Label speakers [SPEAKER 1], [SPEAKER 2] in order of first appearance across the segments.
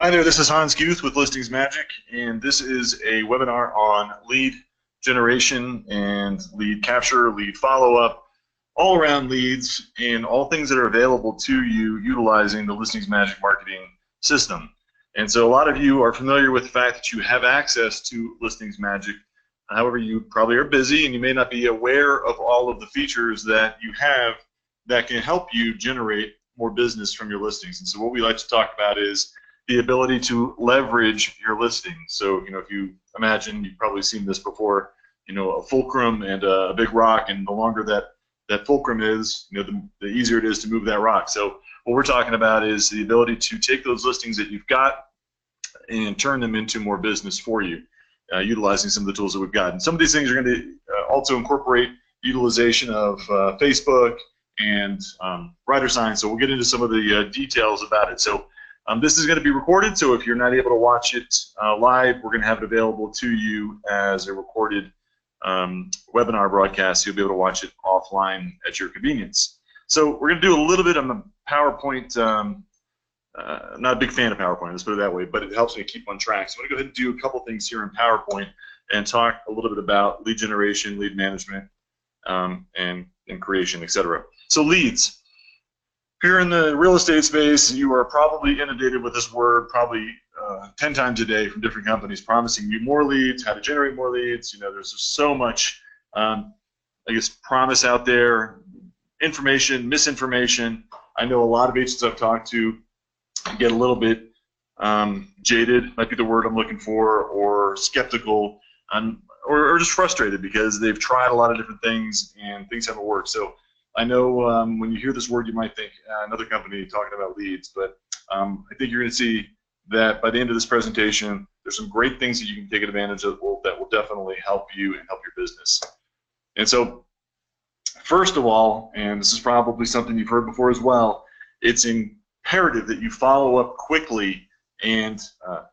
[SPEAKER 1] Hi there, this is Hans Guth with ListingsMagic, and this is a webinar on lead generation and lead capture, lead follow-up, all around leads, and all things that are available to you utilizing the ListingsMagic marketing system. And so a lot of you are familiar with the fact that you have access to ListingsMagic. However, you probably are busy and you may not be aware of all of the features that you have that can help you generate more business from your listings. And so what we like to talk about is the ability to leverage your listing. So, if you imagine, you've probably seen this before, a fulcrum and a big rock, and the longer that fulcrum is, the easier it is to move that rock. So what we're talking about is the ability to take those listings that you've got and turn them into more business for you, utilizing some of the tools that we've got. And some of these things are going to also incorporate utilization of Facebook and writer signs. So we'll get into some of the details about it. So this is going to be recorded, so if you're not able to watch it live, we're going to have it available to you as a recorded webinar broadcast. You'll be able to watch it offline at your convenience. So we're going to do a little bit on the PowerPoint. Not a big fan of PowerPoint, let's put it that way, but it helps me keep on track. So I'm going to go ahead and do a couple things here in PowerPoint and talk a little bit about lead generation, lead management, and creation, etc. So leads. If you're in the real estate space, you are probably inundated with this word probably 10 times a day from different companies promising you more leads, how to generate more leads. There's just so much, promise out there, information, misinformation. I know a lot of agents I've talked to get a little bit jaded, might be the word I'm looking for, or skeptical, or just frustrated because they've tried a lot of different things and things haven't worked. So I know when you hear this word, you might think another company talking about leads, but I think you're going to see that by the end of this presentation, there's some great things that you can take advantage of that will definitely help you and help your business. And so, first of all, and this is probably something you've heard before as well, it's imperative that you follow up quickly and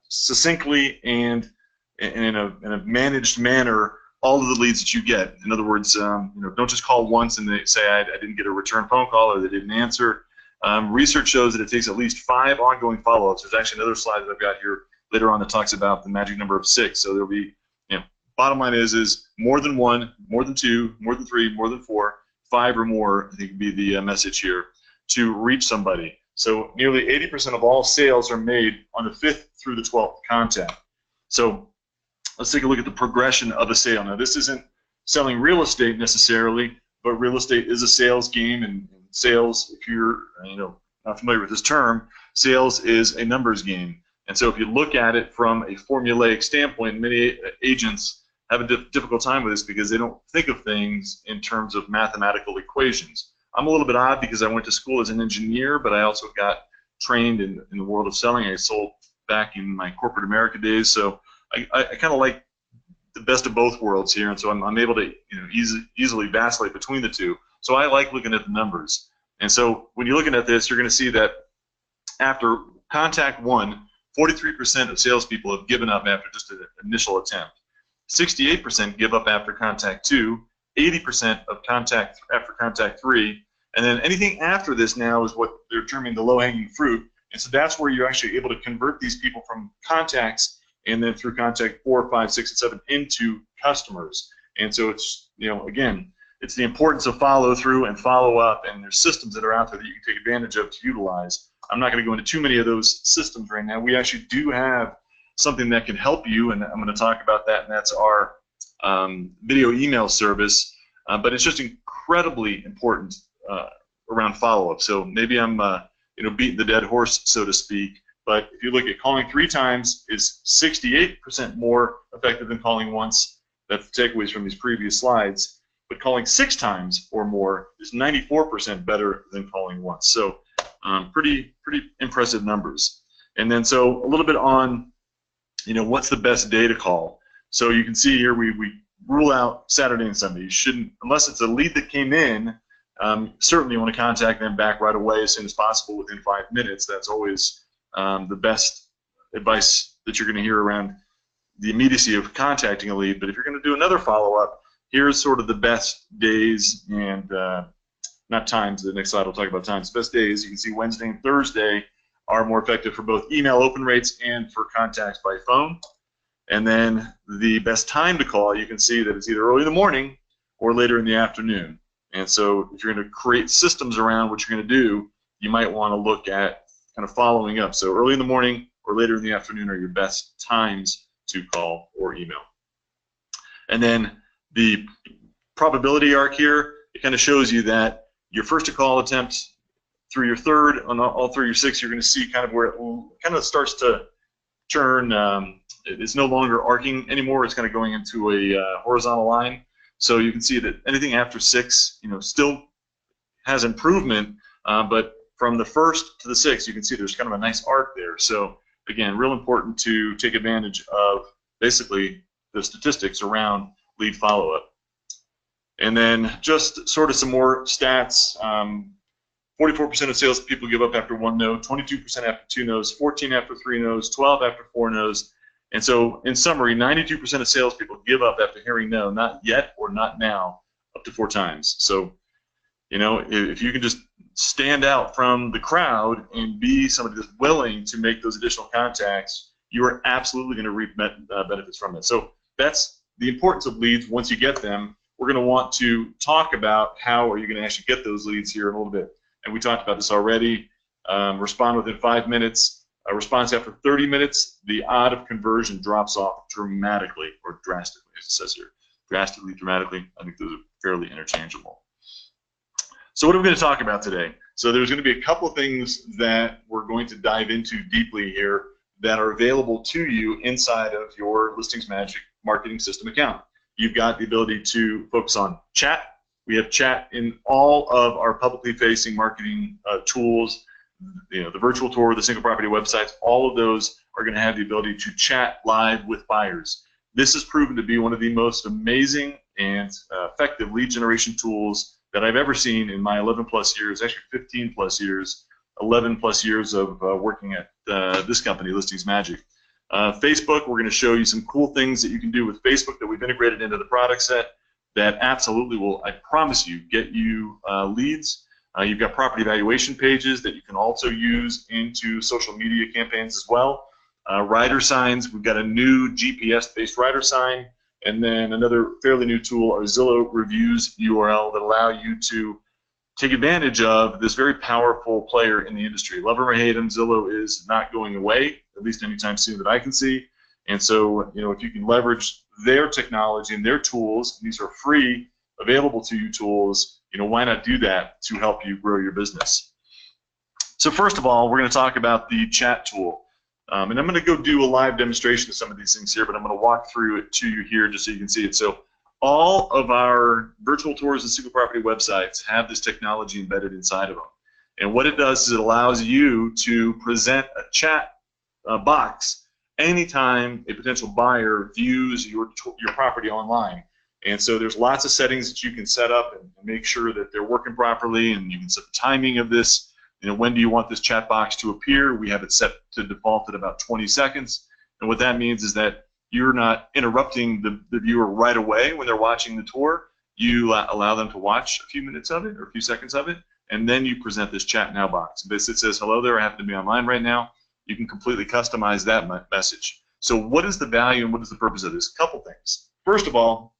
[SPEAKER 1] succinctly and in a managed manner all of the leads that you get. In other words, don't just call once and they say I didn't get a return phone call or they didn't answer. Research shows that it takes at least 5 ongoing follow-ups. There's actually another slide that I've got here later on that talks about the magic number of 6. So there'll be, bottom line is more than 1, more than 2, more than 3, more than 4, 5 or more, I think would be the message here, to reach somebody. So nearly 80% of all sales are made on the 5th through the 12th contact. So let's take a look at the progression of a sale. Now, this isn't selling real estate necessarily, but real estate is a sales game, and sales, if you're not familiar with this term, sales is a numbers game. And so if you look at it from a formulaic standpoint, many agents have a difficult time with this because they don't think of things in terms of mathematical equations. I'm a little bit odd because I went to school as an engineer, but I also got trained in the world of selling. I sold back in my corporate America days, so I kind of like the best of both worlds here, and so I'm able to easily vacillate between the two. So I like looking at the numbers. And so when you're looking at this, you're going to see that after contact 1, 43% of salespeople have given up after just an initial attempt. 68% give up after contact 2, 80% of contact after contact 3, and then anything after this now is what they're terming the low-hanging fruit. And so that's where you're actually able to convert these people from contacts and then through contact 4, 5, 6, and 7 into customers. And so it's, again, it's the importance of follow through and follow up, and there's systems that are out there that you can take advantage of to utilize. I'm not going to go into too many of those systems right now. We actually do have something that can help you, and I'm going to talk about that, and that's our video email service. But it's just incredibly important around follow-up. So maybe I'm beating the dead horse, so to speak. But if you look at calling 3 times is 68% more effective than calling once. That's the takeaways from these previous slides. But calling 6 times or more is 94% better than calling once. So pretty impressive numbers. And then so a little bit on, what's the best day to call. So you can see here we rule out Saturday and Sunday. You shouldn't, unless it's a lead that came in, certainly you want to contact them back right away as soon as possible within 5 minutes. That's always the best advice that you're going to hear around the immediacy of contacting a lead. But if you're going to do another follow-up, here's sort of the best days and not times. The next slide will talk about times. Best days, you can see Wednesday and Thursday are more effective for both email open rates and for contacts by phone. And then the best time to call, you can see that it's either early in the morning or later in the afternoon. And so if you're going to create systems around what you're going to do, you might want to look at kind of following up. So early in the morning or later in the afternoon are your best times to call or email. And then the probability arc here, it kind of shows you that your first to call attempt through your third, on all through your six, you're going to see kind of where it kind of starts to turn. It's no longer arcing anymore. It's kind of going into a horizontal line. So you can see that anything after 6, still has improvement, but from the first to the 6, you can see there's kind of a nice arc there. So again, real important to take advantage of basically the statistics around lead follow-up. And then just sort of some more stats. 44% of salespeople give up after 1 no, 22% after 2 no's, 14 after 3 no's, 12 after 4 no's. And so, in summary, 92% of salespeople give up after hearing no, not yet or not now, up to 4 times. So, if you can just stand out from the crowd and be somebody that's willing to make those additional contacts, you are absolutely going to reap benefits from it. So that's the importance of leads. Once you get them, we're going to want to talk about how are you going to actually get those leads here in a little bit. And we talked about this already. Respond within 5 minutes. A response after 30 minutes, the odd of conversion drops off dramatically, or drastically, as it says here. Drastically, dramatically. I think those are fairly interchangeable. So what are we going to talk about today? So there's going to be a couple of things that we're going to dive into deeply here that are available to you inside of your ListingsMagic marketing system account. You've got the ability to focus on chat. We have chat in all of our publicly facing marketing tools. The virtual tour, the single property websites, all of those are going to have the ability to chat live with buyers. This has proven to be one of the most amazing and effective lead generation tools that I've ever seen in my 11 plus years, actually 15 plus years, 11 plus years of working at this company, ListingsMagic. Facebook, we're going to show you some cool things that you can do with Facebook that we've integrated into the product set that absolutely will, I promise you, get you leads. You've got property evaluation pages that you can also use into social media campaigns as well. Rider signs, we've got a new GPS-based rider sign, and then another fairly new tool, our Zillow reviews URL, that allow you to take advantage of this very powerful player in the industry. Love 'em or hate 'em, Zillow is not going away, at least anytime soon that I can see. And so, if you can leverage their technology and their tools, and these are free, available to you tools, why not do that to help you grow your business? So first of all, we're going to talk about the chat tool. And I'm going to go do a live demonstration of some of these things here, but I'm going to walk through it to you here just so you can see it. So all of our virtual tours and single property websites have this technology embedded inside of them. And what it does is it allows you to present a chat box anytime a potential buyer views your property online. And so there's lots of settings that you can set up and make sure that they're working properly, and you can set the timing of this. When do you want this chat box to appear? We have it set to default at about 20 seconds. And what that means is that you're not interrupting the viewer right away when they're watching the tour. You allow them to watch a few minutes of it or a few seconds of it, and then you present this chat now box. It says, hello there, I happen to be online right now. You can completely customize that message. So what is the value and what is the purpose of this? A couple things. First of all,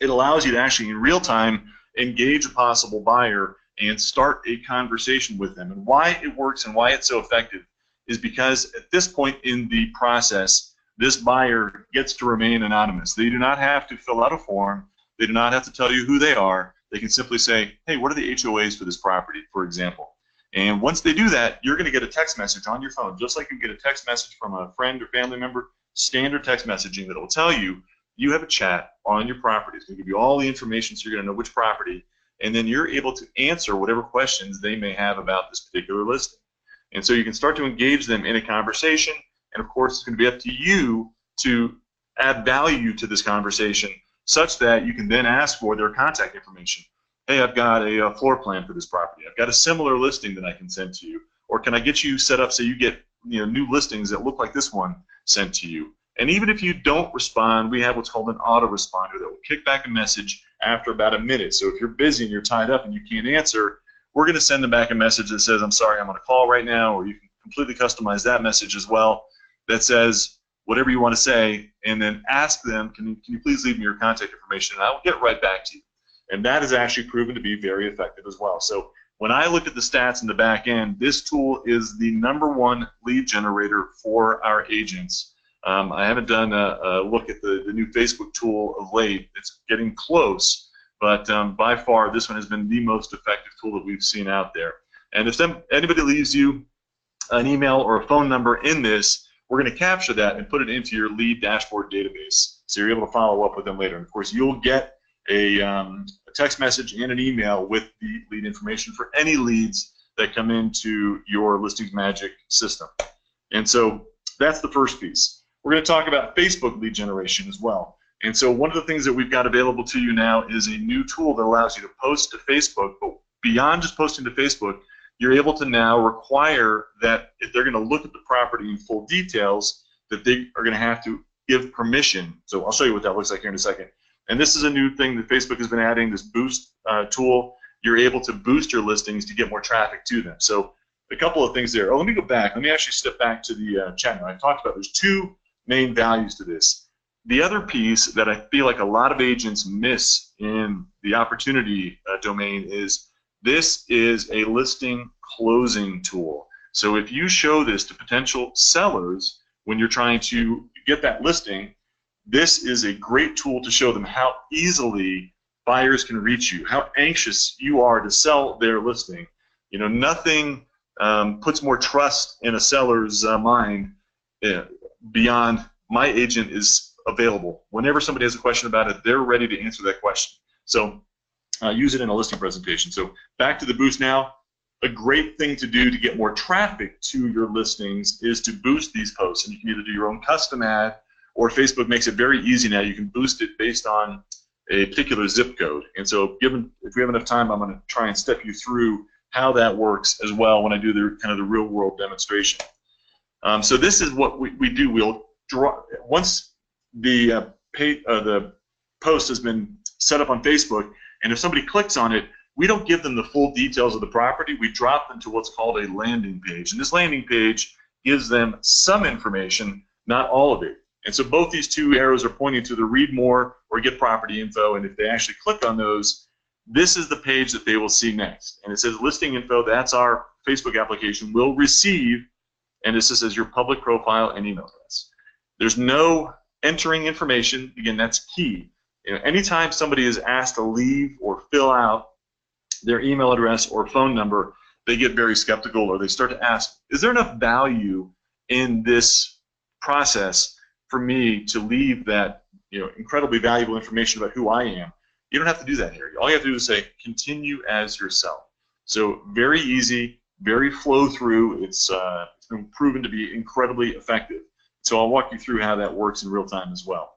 [SPEAKER 1] it allows you to actually in real time engage a possible buyer and start a conversation with them. And why it works and why it's so effective is because at this point in the process, this buyer gets to remain anonymous. They do not have to fill out a form. They do not have to tell you who they are. They can simply say, hey, what are the HOAs for this property, for example? And once they do that, you're going to get a text message on your phone, just like you get a text message from a friend or family member, standard text messaging that will tell you you have a chat on your property. It's going to give you all the information so you're going to know which property, and then you're able to answer whatever questions they may have about this particular listing. And so you can start to engage them in a conversation, and of course it's going to be up to you to add value to this conversation such that you can then ask for their contact information. Hey, I've got a floor plan for this property. I've got a similar listing that I can send to you. Or can I get you set up so you get new listings that look like this one sent to you? And even if you don't respond, we have what's called an autoresponder that will kick back a message after about a minute. So if you're busy and you're tied up and you can't answer, we're going to send them back a message that says, I'm sorry, I'm on a call right now, or you can completely customize that message as well that says whatever you want to say, and then ask them, can you please leave me your contact information, and I will get right back to you. And that has actually proven to be very effective as well. So when I look at the stats in the back end, this tool is the #1 lead generator for our agents. I haven't done a look at the new Facebook tool of late. It's getting close, but by far this one has been the most effective tool that we've seen out there. And if anybody leaves you an email or a phone number in this, we're going to capture that and put it into your lead dashboard database, so you're able to follow up with them later. And of course, you'll get a text message and an email with the lead information for any leads that come into your ListingsMagic system. And so that's the first piece. We're going to talk about Facebook lead generation as well. And so one of the things that we've got available to you now is a new tool that allows you to post to Facebook, but beyond just posting to Facebook, you're able to now require that if they're going to look at the property in full details, that they are going to have to give permission. So I'll show you what that looks like here in a second. And this is a new thing that Facebook has been adding, this boost tool. You're able to boost your listings to get more traffic to them. So a couple of things there. Oh, let me go back. Let me actually step back to the chat now. I talked about there's two main values to this. The other piece that I feel like a lot of agents miss in the opportunity domain is this is a listing closing tool. So if you show this to potential sellers when you're trying to get that listing, this is a great tool to show them how easily buyers can reach you, how anxious you are to sell their listing. You know, nothing puts more trust in a seller's mind beyond my agent is available. Whenever somebody has a question about it, they're ready to answer that question. So use it in a listing presentation. So back to the boost now. A great thing to do to get more traffic to your listings is to boost these posts. And you can either do your own custom ad, or Facebook makes it very easy now. You can boost it based on a particular zip code. And so if we have enough time, I'm going to try and step you through how that works as well when I do the kind of the real world demonstration. So this is what we do. We'll draw once the post has been set up on Facebook, and if somebody clicks on it, we don't give them the full details of the property. We drop them to what's called a landing page. And this landing page gives them some information, not all of it. And so both these two arrows are pointing to the read more or get property info. And if they actually click on those, this is the page that they will see next. And it says listing info. That's our Facebook application will receive. And this says your public profile and email address. There's no entering information. Again, that's key. You know, anytime somebody is asked to leave or fill out their email address or phone number, they get very skeptical, or they start to ask, is there enough value in this process for me to leave that, you know, incredibly valuable information about who I am? You don't have to do that here. All you have to do is say continue as yourself. So very easy, very flow through. It's been proven to be incredibly effective. So I'll walk you through how that works in real time as well.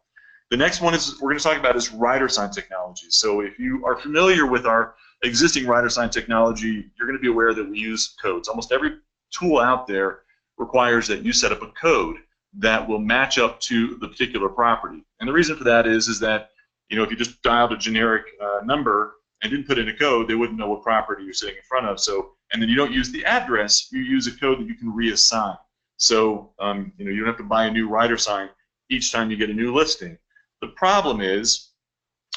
[SPEAKER 1] The next one is we're going to talk about is rider sign technology. So if you are familiar with our existing rider sign technology, you're going to be aware that we use codes. Almost every tool out there requires that you set up a code that will match up to the particular property. And the reason for that is that, you know, if you just dialed a generic number and didn't put in a code, they wouldn't know what property you're sitting in front of. So, and then you don't use the address, you use a code that you can reassign. So, you know, you don't have to buy a new rider sign each time you get a new listing. The problem is,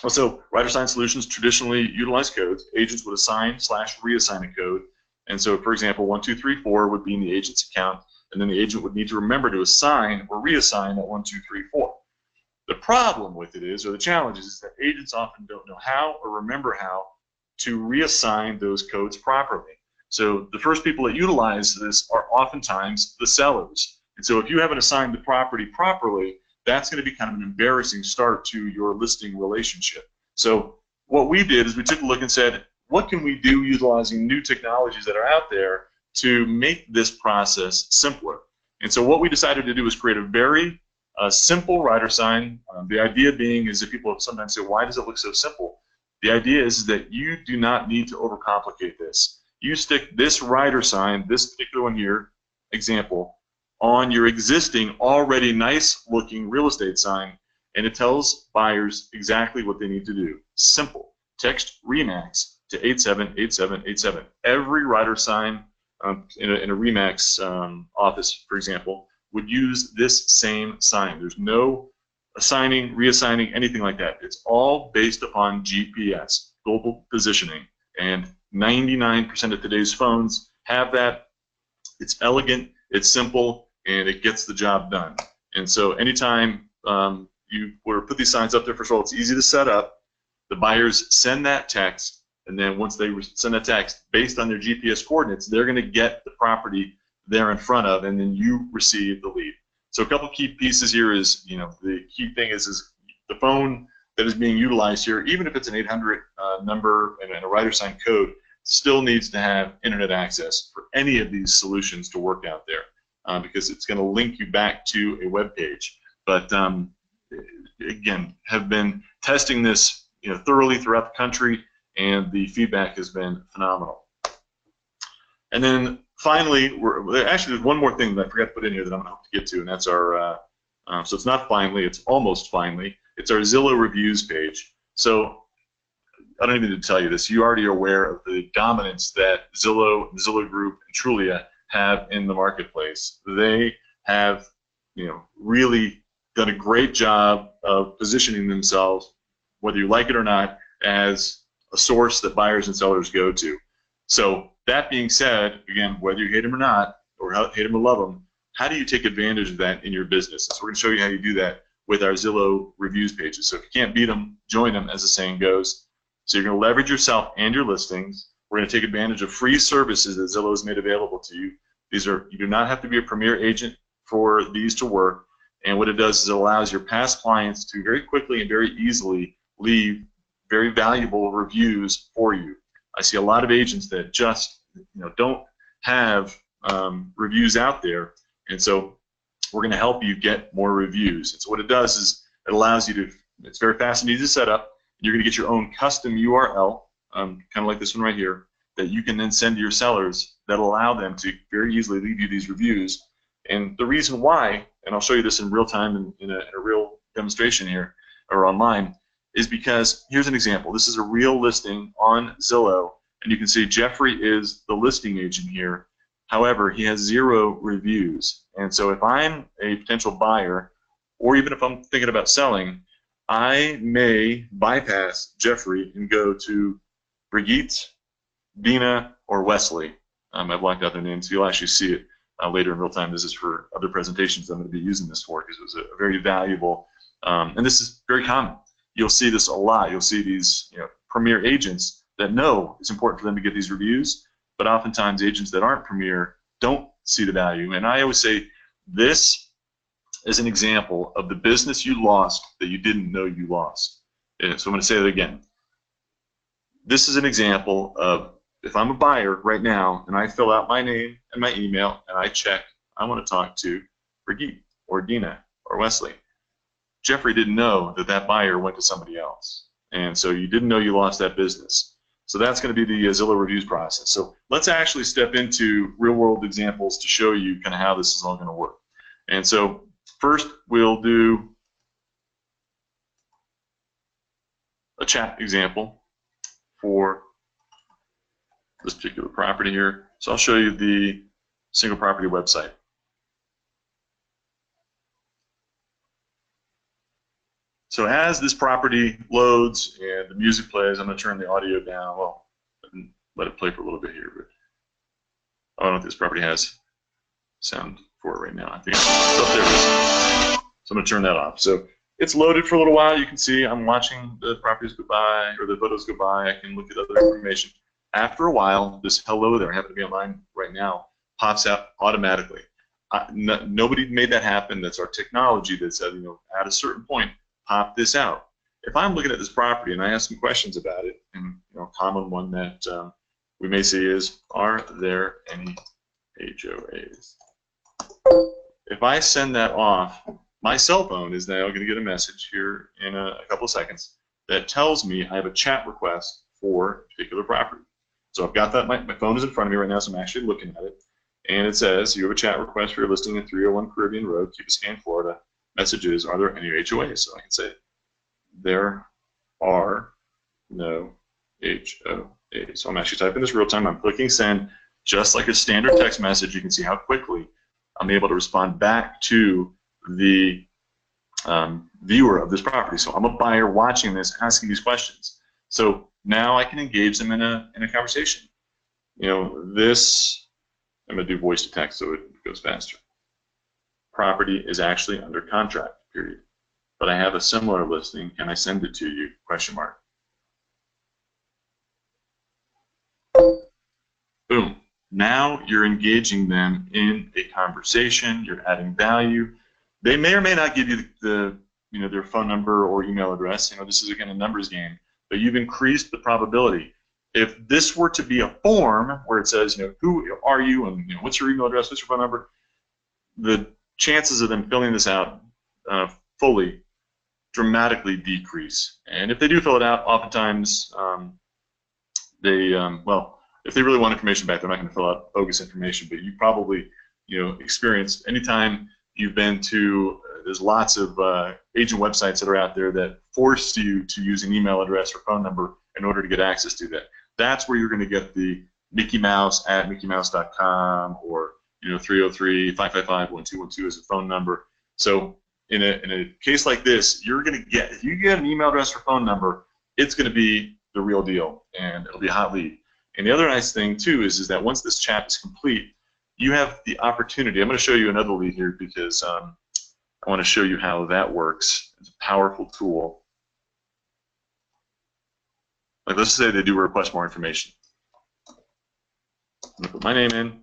[SPEAKER 1] so rider sign solutions traditionally utilize codes. Agents would assign/reassign a code. And so, for example, 1234 would be in the agent's account, and then the agent would need to remember to assign or reassign that 1234. The problem with it is, or the challenge is that agents often don't know how or remember how to reassign those codes properly. So the first people that utilize this are oftentimes the sellers. And so if you haven't assigned the property properly, that's going to be kind of an embarrassing start to your listing relationship. So what we did is we took a look and said, what can we do utilizing new technologies that are out there to make this process simpler? And so what we decided to do was create a very simple rider sign. The idea being is that people sometimes say, why does it look so simple? The idea is that you do not need to overcomplicate this. You stick this rider sign, this particular one here, example, on your existing already nice looking real estate sign, and it tells buyers exactly what they need to do. Simple. Text REMAX to 878787. Every rider sign in a Remax office, for example, would use this same sign. There's no assigning, reassigning, anything like that. It's all based upon GPS, global positioning, and 99% of today's phones have that. It's elegant, it's simple, and it gets the job done. And so anytime you put these signs up there, first of all, it's easy to set up. The buyers send that text, and then once they send that text, based on their GPS coordinates, they're going to get the property they're in front of, and then you receive the lead. So a couple key pieces here is, the key thing is the phone that is being utilized here, even if it's an 800 number and a writer sign code, still needs to have internet access for any of these solutions to work out there, because it's going to link you back to a web page. But again, have been testing this thoroughly throughout the country, and the feedback has been phenomenal. And then finally, actually there's one more thing that I forgot to put in here that I'm going to hope to get to, and that's our, so it's not finally, it's almost finally, it's our Zillow reviews page. So I don't even need to tell you this, you already are aware of the dominance that Zillow, Zillow Group, and Trulia have in the marketplace. They have really done a great job of positioning themselves, whether you like it or not, as a source that buyers and sellers go to. So that being said, again, whether you hate them or not, or hate them or love them, how do you take advantage of that in your business? So we're going to show you how you do that with our Zillow reviews pages. So if you can't beat them, join them, as the saying goes. So you're going to leverage yourself and your listings. We're going to take advantage of free services that Zillow has made available to you. You do not have to be a premier agent for these to work. And what it does is it allows your past clients to very quickly and very easily leave very valuable reviews for you. I see a lot of agents that just don't have reviews out there, and so we're going to help you get more reviews. And so what it does is it allows you to, it's very fast and easy to set up. You're going to get your own custom URL, kind of like this one right here, that you can then send to your sellers that allow them to very easily leave you these reviews. And the reason why, and I'll show you this in real time in a real demonstration here or online, is because here's an example. This is a real listing on Zillow, and you can see Jeffrey is the listing agent here. However, he has 0 reviews. And so if I'm a potential buyer, or even if I'm thinking about selling, I may bypass Jeffrey and go to Brigitte, Dina, or Wesley. I've blocked out their names. You'll actually see it later in real time. This is for other presentations I'm going to be using this for, because it was a very valuable, and this is very common. You'll see this a lot. You'll see these premier agents that know it's important for them to get these reviews, but oftentimes agents that aren't premier don't see the value. And I always say this is an example of the business you lost that you didn't know you lost. And so I'm going to say that again. This is an example of, if I'm a buyer right now and I fill out my name and my email and I check, I want to talk to Brigitte or Dina or Wesley. Jeffrey didn't know that that buyer went to somebody else, and so you didn't know you lost that business. So that's going to be the Zillow reviews process. So let's actually step into real-world examples to show you kind of how this is all going to work. And so first we'll do a chat example for this particular property here. So I'll show you the single property website. So as this property loads and the music plays, I'm going to turn the audio down. Well, let it play for a little bit here. But I don't know if this property has sound for it right now. I think there it is. So I'm going to turn that off. So it's loaded for a little while. You can see I'm watching the properties go by, or the photos go by. I can look at other information. After a while, this hello there, I happen to be online right now, pops out automatically. Nobody made that happen. That's our technology that said, at a certain point, pop this out. If I'm looking at this property and I ask some questions about it, and a common one that we may see is, are there any HOAs? If I send that off, my cell phone is now going to get a message here in a couple of seconds that tells me I have a chat request for a particular property. So I've got that, my phone is in front of me right now, so I'm actually looking at it, and it says, you have a chat request for your listing in 301 Caribbean Road, Key Biscayne, Florida. Messages, are there any HOAs? So I can say, there are no HOAs. So I'm actually typing this real time. I'm clicking send. just like a standard text message, you can see how quickly I'm able to respond back to the viewer of this property. So I'm a buyer watching this, asking these questions. So now I can engage them in a conversation. You know, this, I'm going to do voice to text so it goes faster. Property is actually under contract, period. But I have a similar listing. Can I send it to you? Question mark. Boom. Now you're engaging them in a conversation. You're adding value. They may or may not give you their phone number or email address. You know, this is again a numbers game, but you've increased the probability. If this were to be a form where it says, you know, who are you and what's your email address, what's your phone number, the chances of them filling this out fully dramatically decrease. And if they do fill it out, oftentimes well, if they really want information back, they're not going to fill out bogus information. But you probably, experienced anytime you've been to. There's lots of agent websites that are out there that force you to use an email address or phone number in order to get access to that. That's where you're going to get the Mickey Mouse at mickeymouse.com or 303-555-1212 as a phone number. So in a case like this, you're going to get, if you get an email address or phone number, it's going to be the real deal, and it'll be a hot lead. And the other nice thing too is that once this chat is complete, you have the opportunity. I'm going to show you another lead here because I want to show you how that works. It's a powerful tool. Like, let's say they do request more information. I'm going to put my name in.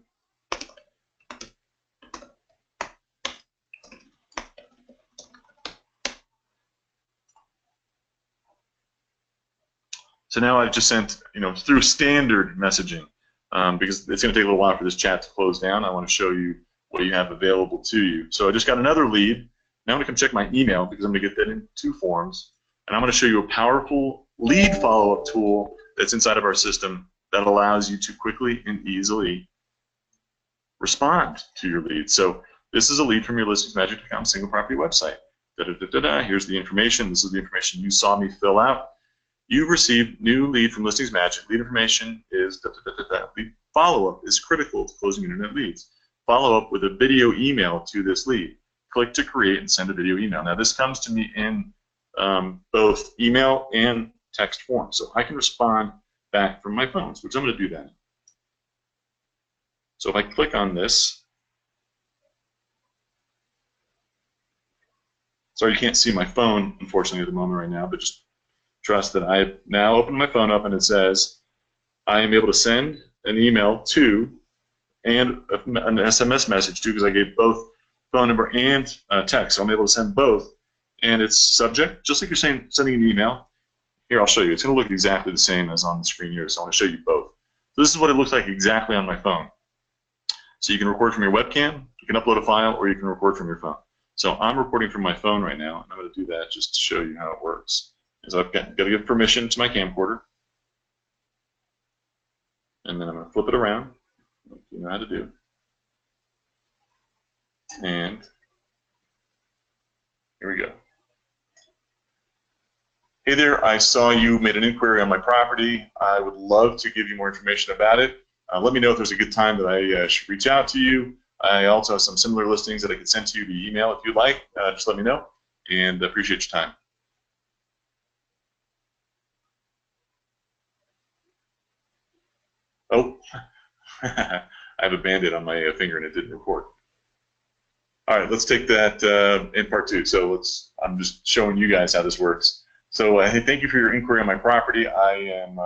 [SPEAKER 1] So now I've just sent, through standard messaging, because it's going to take a little while for this chat to close down. I want to show you what you have available to you. So I just got another lead. Now I'm going to come check my email because I'm going to get that in two forms. And I'm going to show you a powerful lead follow-up tool that's inside of our system that allows you to quickly and easily respond to your lead. So this is a lead from your ListingsMagic.com single property website. Here's the information. This is the information you saw me fill out. You've received new lead from ListingsMagic. Lead information is Lead follow-up is critical to closing internet leads. Follow up with a video email to this lead. Click to create and send a video email. Now this comes to me in both email and text form, so I can respond back from my phone, which I'm going to do that. So if I click on this, sorry you can't see my phone unfortunately at the moment right now, but just trust that I've now opened my phone up and it says I am able to send an email to and an SMS message to, because I gave both phone number and text. So I'm able to send both, and it's subject, just like you're sending an email. Here, I'll show you. It's going to look exactly the same as on the screen here, so I'm going to show you both. So this is what it looks like exactly on my phone. So you can record from your webcam, you can upload a file, or you can record from your phone. So I'm recording from my phone right now, and I'm going to do that just to show you how it works. So I've got to give permission to my camcorder, and then I'm going to flip it around, like you know how to do. And here we go. Hey there, I saw you made an inquiry on my property. I would love to give you more information about it. Let me know if there's a good time that I should reach out to you. I also have some similar listings that I could send to you via email if you'd like. Just let me know, and appreciate your time. Oh, I have a Band-Aid on my finger and it didn't record. All right, let's take that in part two. So I'm just showing you guys how this works. So hey, thank you for your inquiry on my property. I am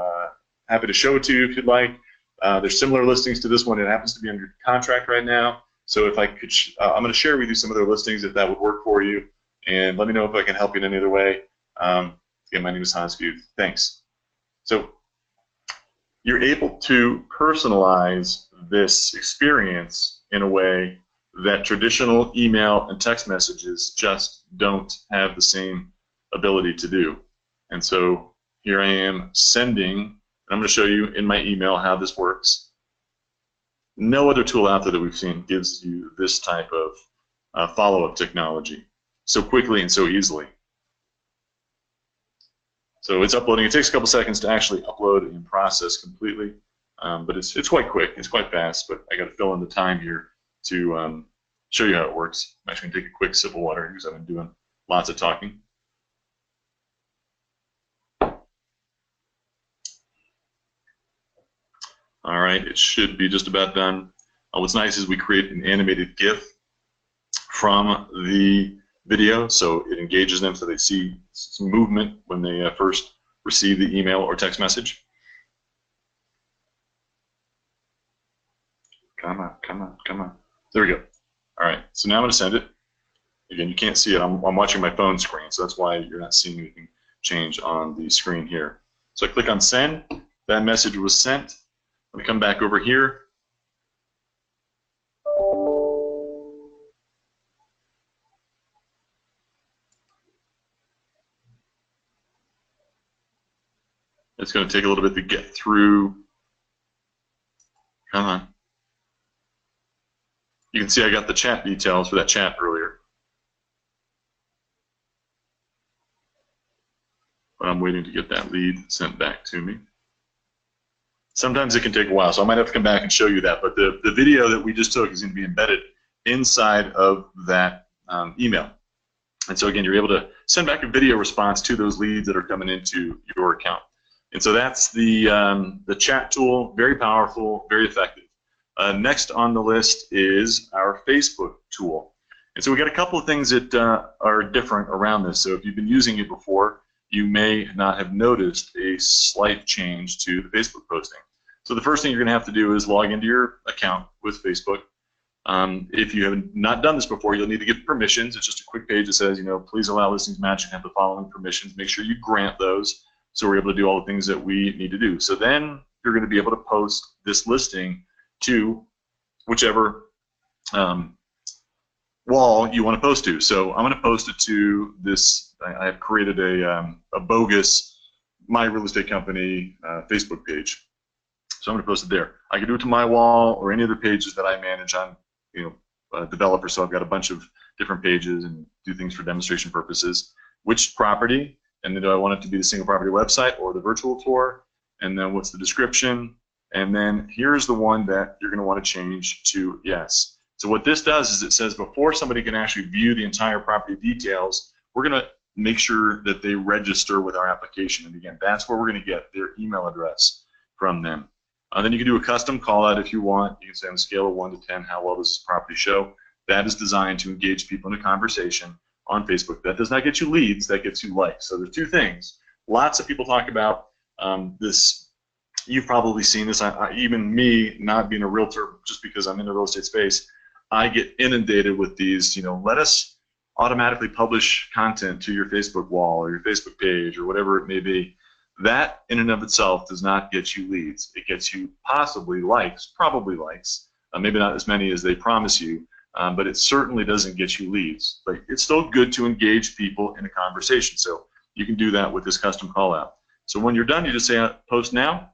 [SPEAKER 1] happy to show it to you if you'd like. There's similar listings to this one. It happens to be under contract right now. So if I could, I'm going to share with you some other listings if that would work for you. And let me know if I can help you in any other way. Again, my name is Hans Futh. Thanks. So you're able to personalize this experience in a way that traditional email and text messages just don't have the same ability to do. And so here I am sending, and I'm going to show you in my email how this works. No other tool out there that we've seen gives you this type of follow-up technology so quickly and so easily. So it's uploading. It takes a couple seconds to actually upload and process completely. but it's quite quick. It's quite fast, but I got to fill in the time here to show you how it works. I'm actually going to take a quick sip of water because I've been doing lots of talking. All right, it should be just about done. What's nice is we create an animated GIF from the video, so it engages them so they see some movement when they first receive the email or text message. Come on, come on, come on. There we go. All right, so now I'm going to send it. Again, you can't see it. I'm watching my phone screen, so that's why you're not seeing anything change on the screen here. So I click on send. That message was sent. Let me come back over here. It's going to take a little bit to get through. Come on. You can see I got the chat details for that chat earlier. But I'm waiting to get that lead sent back to me. Sometimes it can take a while, so I might have to come back and show you that. But the video that we just took is going to be embedded inside of that email. And so again, you're able to send back a video response to those leads that are coming into your account. And so that's the chat tool, very powerful, very effective. Next on the list is our Facebook tool. And so we got a couple of things that are different around this. So if you've been using it before, you may not have noticed a slight change to the Facebook posting. So the first thing you're going to have to do is log into your account with Facebook. If you have not done this before, you'll need to give permissions. It's just a quick page that says, you know, please allow ListingsMagic to have the following permissions. Make sure you grant those so we're able to do all the things that we need to do. So then you're going to be able to post this listing to whichever wall you want to post to. So I'm going to post it to this. I have created a bogus My Real Estate Company Facebook page. So I'm going to post it there. I can do it to my wall or any other pages that I manage on, you know, developer. So I've got a bunch of different pages and do things for demonstration purposes. Which property, and then do I want it to be the single property website or the virtual tour? And then what's the description? And then here's the one that you're going to want to change to yes. So what this does is it says before somebody can actually view the entire property details, we're going to make sure that they register with our application. And again, that's where we're going to get their email address from them. Then you can do a custom call out if you want. You can say on a scale of 1 to 10, how well does this property show? That is designed to engage people in a conversation on Facebook. That does not get you leads, that gets you likes. So there's two things. Lots of people talk about this. You've probably seen this. Even me, not being a realtor, just because I'm in the real estate space, I get inundated with these, you know, let us automatically publish content to your Facebook wall or your Facebook page or whatever it may be. That in and of itself does not get you leads. It gets you possibly likes, probably likes, maybe not as many as they promise you, but it certainly doesn't get you leads. But it's still good to engage people in a conversation. So you can do that with this custom call out. So when you're done, you just say post now.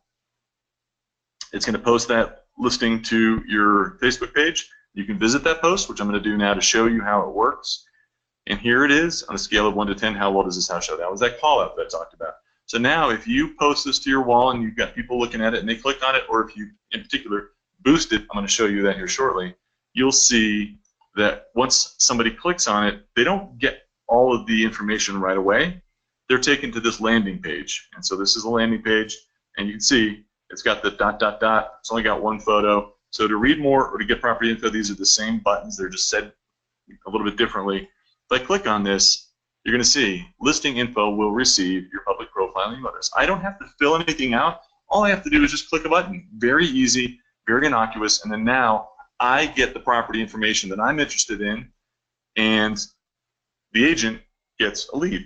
[SPEAKER 1] It's going to post that listing to your Facebook page. You can visit that post, which I'm going to do now to show you how it works. And here it is on a scale of 1 to 10. How well does this house show? That was that call out that I talked about. So now if you post this to your wall and you've got people looking at it and they click on it, or if you in particular boost it, I'm going to show you that here shortly, you'll see that once somebody clicks on it, they don't get all of the information right away. They're taken to this landing page. And so this is a landing page, and you can see it's got the ... It's only got one photo. So to read more or to get property info, these are the same buttons. They're just said a little bit differently. If I click on this, you're going to see listing info will receive your public profile email address. I don't have to fill anything out. All I have to do is just click a button. Very easy, very innocuous, and then now I get the property information that I'm interested in, and the agent gets a lead.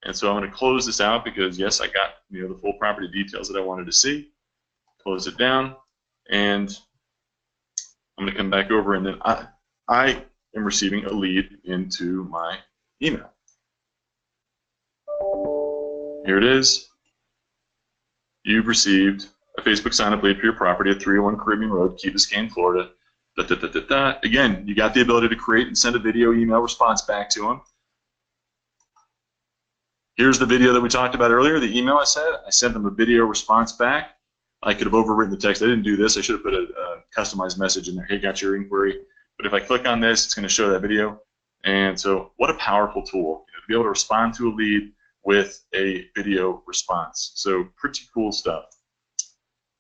[SPEAKER 1] And so I'm going to close this out because yes, I got the full property details that I wanted to see. Close it down, and I'm going to come back over, and then I am receiving a lead into my email. Here it is. You've received a Facebook sign-up lead for your property at 301 Caribbean Road, Key Biscayne, Florida. Again, you got the ability to create and send a video email response back to them. Here's the video that we talked about earlier, the email I sent them a video response back. I could have overwritten the text. I didn't do this. I should have put a customized message in there. Hey, got your inquiry. But if I click on this, it's going to show that video. And so what a powerful tool, to be able to respond to a lead with a video response. So pretty cool stuff.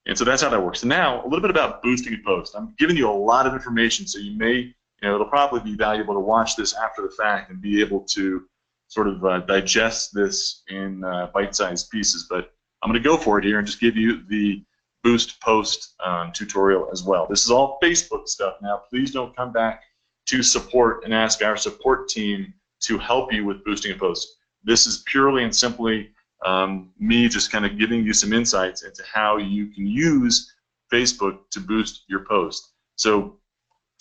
[SPEAKER 1] And so that's how that works. So now a little bit about boosting a post. I'm giving you a lot of information, so you may, it'll probably be valuable to watch this after the fact and be able to sort of digest this in bite-sized pieces. But I'm going to go for it here and just give you the boost post tutorial as well. This is all Facebook stuff now. Please don't come back to support and ask our support team to help you with boosting a post. This is purely and simply me just kind of giving you some insights into how you can use Facebook to boost your post. So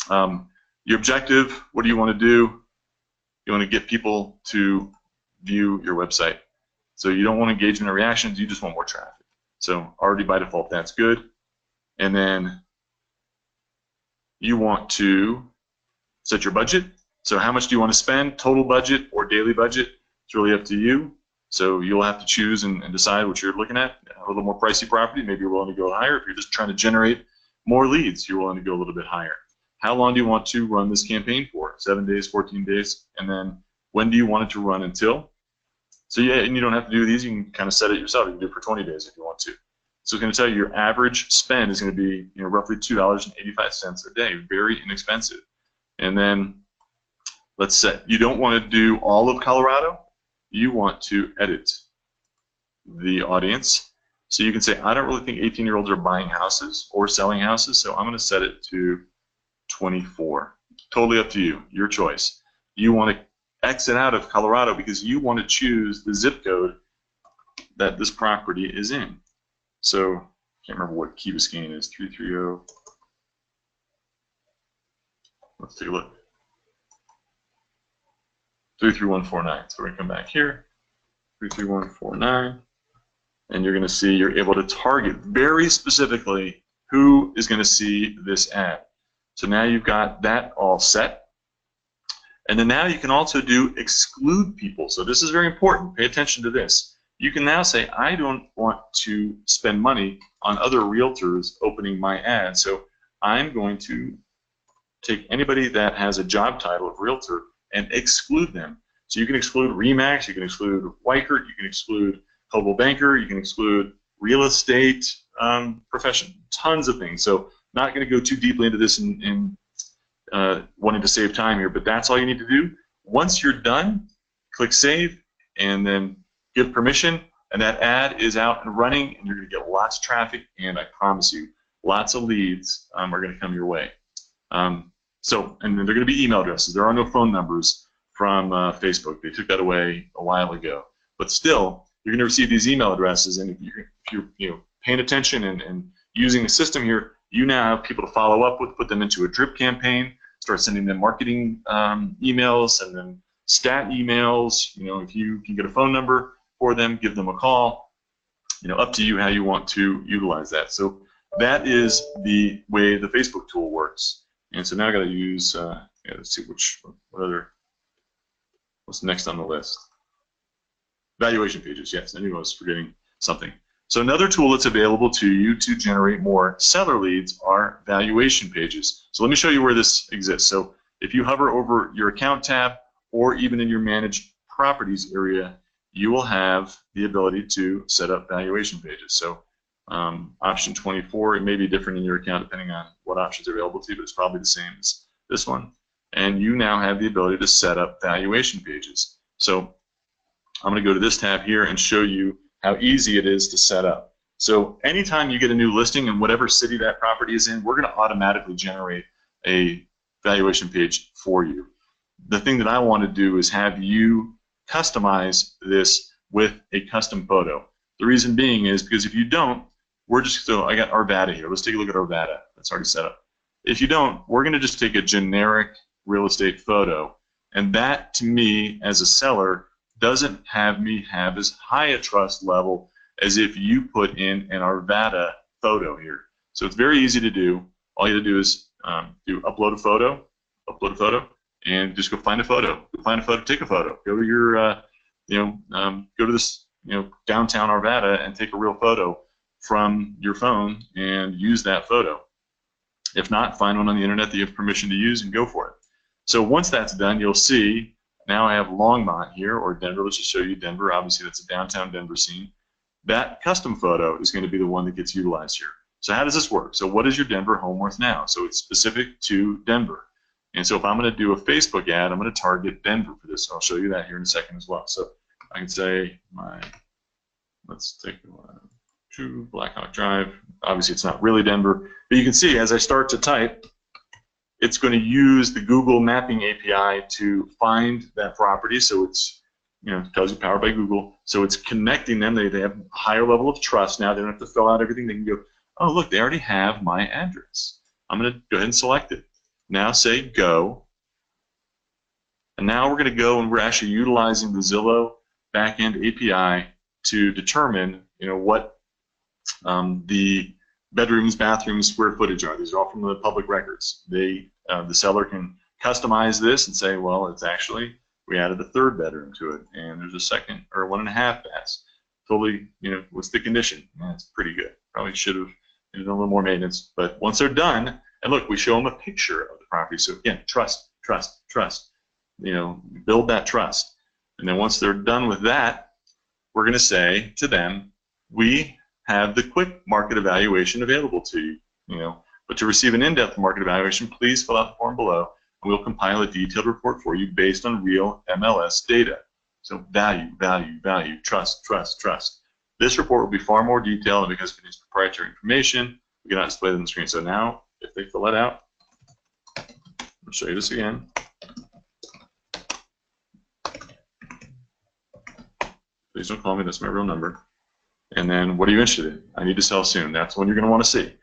[SPEAKER 1] your objective, what do you want to do? You want to get people to view your website. So you don't want engagement or reactions, you just want more traffic. So already by default, that's good. And then you want to set your budget. So how much do you want to spend, total budget or daily budget? It's really up to you. So you'll have to choose and decide what you're looking at. A little more pricey property, maybe you're willing to go higher. If you're just trying to generate more leads, you're willing to go a little bit higher. How long do you want to run this campaign for? 7 days, 14 days? And then when do you want it to run until? So yeah, and you don't have to do these. You can kind of set it yourself. You can do it for 20 days if you want to. So it's going to tell you your average spend is going to be roughly $2.85 a day. Very inexpensive. And then let's say you don't want to do all of Colorado. You want to edit the audience. So you can say, I don't really think 18-year-olds are buying houses or selling houses, so I'm going to set it to 24. Totally up to you, your choice. You want to exit out of Colorado because you want to choose the zip code that this property is in. So I can't remember what Key Biscayne is, 330. Let's take a look. 33149. So we're going to come back here, 33149, and you're going to see you're able to target very specifically who is going to see this ad. So now you've got that all set. And then now you can also do exclude people. So this is very important. Pay attention to this. You can now say, I don't want to spend money on other realtors opening my ad. So I'm going to take anybody that has a job title of realtor and exclude them. So you can exclude RE/MAX, you can exclude Weichert, you can exclude Coldwell Banker, you can exclude real estate profession, tons of things. So not going to go too deeply into this in wanting to save time here, but that's all you need to do. Once you're done, click Save, and then give permission, and that ad is out and running, and you're going to get lots of traffic, and I promise you, lots of leads are going to come your way. And then they're going to be email addresses. There are no phone numbers from Facebook. They took that away a while ago. But still, you're going to receive these email addresses, and if you're paying attention and using the system here, you now have people to follow up with, put them into a drip campaign, start sending them marketing emails, and then stat emails. If you can get a phone number for them, give them a call. Up to you how you want to utilize that. So that is the way the Facebook tool works. And so now I got to use. Let's see what's next on the list. Valuation pages. Yes, I knew I was forgetting something. So another tool that's available to you to generate more seller leads are valuation pages. So let me show you where this exists. So if you hover over your account tab or even in your managed properties area, you will have the ability to set up valuation pages. So option 24, it may be different in your account depending on what options are available to you, but it's probably the same as this one. And you now have the ability to set up valuation pages. So I'm going to go to this tab here and show you how easy it is to set up. So anytime you get a new listing in whatever city that property is in, we're going to automatically generate a valuation page for you. The thing that I want to do is have you customize this with a custom photo. The reason being is because if you don't, so I got Arvada here. Let's take a look at Arvada. That's already set up. If you don't, we're going to just take a generic real estate photo, and that to me as a seller doesn't have me have as high a trust level as if you put in an Arvada photo here. So it's very easy to do. All you have to do is upload a photo, and just go find a photo. Go find a photo, take a photo. Go to your, go to this, downtown Arvada and take a real photo. from your phone and use that photo. If not, find one on the internet that you have permission to use and go for it. So once that's done, you'll see now I have Longmont here, or Denver. Let's just show you Denver. Obviously, that's a downtown Denver scene. That custom photo is going to be the one that gets utilized here. So how does this work? So what is your Denver home worth now? So it's specific to Denver. And so if I'm going to do a Facebook ad, I'm going to target Denver for this. So I'll show you that here in a second as well. So I can say let's take 2 Blackhawk Drive. Obviously, it's not really Denver. But you can see as I start to type, it's going to use the Google Mapping API to find that property. So it's, it tells you powered by Google. So it's connecting them. They have a higher level of trust now. They don't have to fill out everything. They can go, oh, look, they already have my address. I'm going to go ahead and select it. Now say go. And now we're going to go and we're actually utilizing the Zillow backend API to determine, what the bedrooms, bathrooms, square footage are. These are all from the public records. The seller can customize this and say, well, it's actually, we added a 3rd bedroom to it, and there's a 2nd or 1.5 baths. Totally, what's the condition? It's pretty good. Probably should have done a little more maintenance. But once they're done, and look, we show them a picture of the property. So again, trust, trust, trust. Build that trust. And then once they're done with that, we're going to say to them, we have the quick market evaluation available to you. But to receive an in-depth market evaluation, please fill out the form below, and we'll compile a detailed report for you based on real MLS data. So value, value, value, trust, trust, trust. This report will be far more detailed, and because it contains proprietary information, we cannot display it on the screen. So now, if they fill it out, I'll show you this again. Please don't call me, that's my real number. And then, what are you interested in? I need to sell soon. That's when you're going to want to see.